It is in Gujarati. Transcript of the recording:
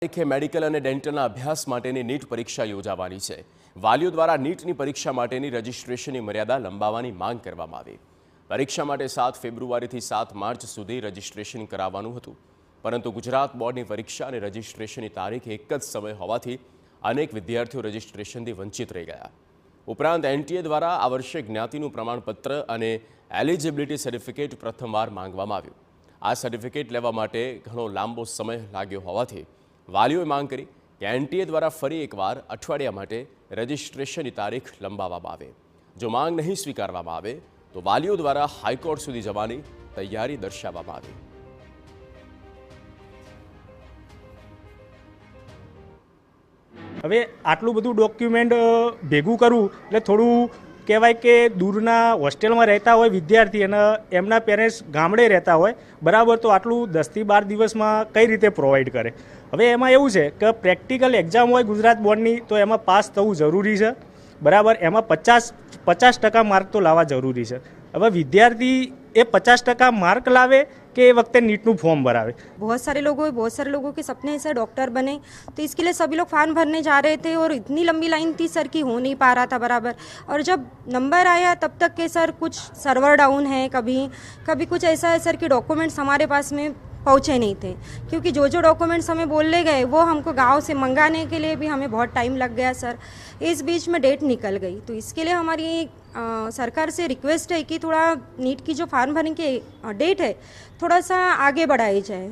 તારીખે મેડિકલ અને ડેન્ટલના અભ્યાસ માટેની નીટ પરીક્ષા યોજાવાની છે। વાલીઓ દ્વારા નીટની પરીક્ષા માટેની રજિસ્ટ્રેશનની મર્યાદા લંબાવવાની માંગ કરવામાં આવી। પરીક્ષા માટે 7 ફેબ્રુઆરીથી 7 માર્ચ સુધી રજિસ્ટ્રેશન કરાવવાનું હતું, પરંતુ ગુજરાત બોર્ડની પરીક્ષા અને રજિસ્ટ્રેશનની તારીખ એક જ સમય હોવાથી અનેક વિદ્યાર્થીઓ રજિસ્ટ્રેશનથી વંચિત રહી ગયા। ઉપરાંત એનટીએ દ્વારા આ વર્ષે જ્ઞાતિનું પ્રમાણપત્ર અને એલિજિબિલિટી સર્ટિફિકેટ પ્રથમવાર માંગવામાં આવ્યું। આ સર્ટિફિકેટ લેવા માટે ઘણો લાંબો સમય લાગ્યો હોવાથી વાલીઓએ માંગ કરી કે એનટીએ દ્વારા ફરી એકવાર અઠવાડિયા માટે રજિસ્ટ્રેશનની તારીખ લંબાવવામાં આવે। જો માંગ નહીં સ્વીકારવામાં આવે તો વાલીઓ દ્વારા હાઈકોર્ટ સુધી જવાની તૈયારી દર્શાવવામાં આવી। હવે આટલું બધું ડોક્યુમેન્ટ ભેગું કરવું એટલે થોડું કહેવાય કે દૂરના હોસ્ટેલમાં રહેતા હોય વિદ્યાર્થી અને એમના પેરેન્ટ્સ ગામડે રહેતા હોય બરાબર, તો આટલું 10 થી 12 દિવસમાં કઈ રીતે પ્રોવાઈડ કરે। હવે એમાં એવું છે કે પ્રેક્ટિકલ એક્ઝામ હોય ગુજરાત બોર્ડની તો એમાં પાસ થવું જરૂરી છે બરાબર, એમાં 50% માર્ક તો લાવવા જરૂરી છે। હવે વિદ્યાર્થી એ 50% मार्क लावे कि ये वक्त नीट फॉर्म भरावे। बहुत सारे लोगों के सपने हैं सर डॉक्टर बने, तो इसके लिए सभी लोग फॉर्म भरने जा रहे थे और इतनी लंबी लाइन थी सर कि हो नहीं पा रहा था बराबर। और जब नंबर आया तब तक के सर कुछ सर्वर डाउन है, कभी कुछ ऐसा है सर कि डॉक्यूमेंट्स हमारे पास में पहुँचे नहीं थे, क्योंकि जो डॉक्यूमेंट्स हमें बोलने गए वो हमको गांव से मंगाने के लिए भी हमें बहुत टाइम लग गया सर। इस बीच में डेट निकल गई, तो इसके लिए हमारी सरकार से रिक्वेस्ट है कि थोड़ा नीट की जो फॉर्म भरने की डेट है थोड़ा सा आगे बढ़ाई जाए।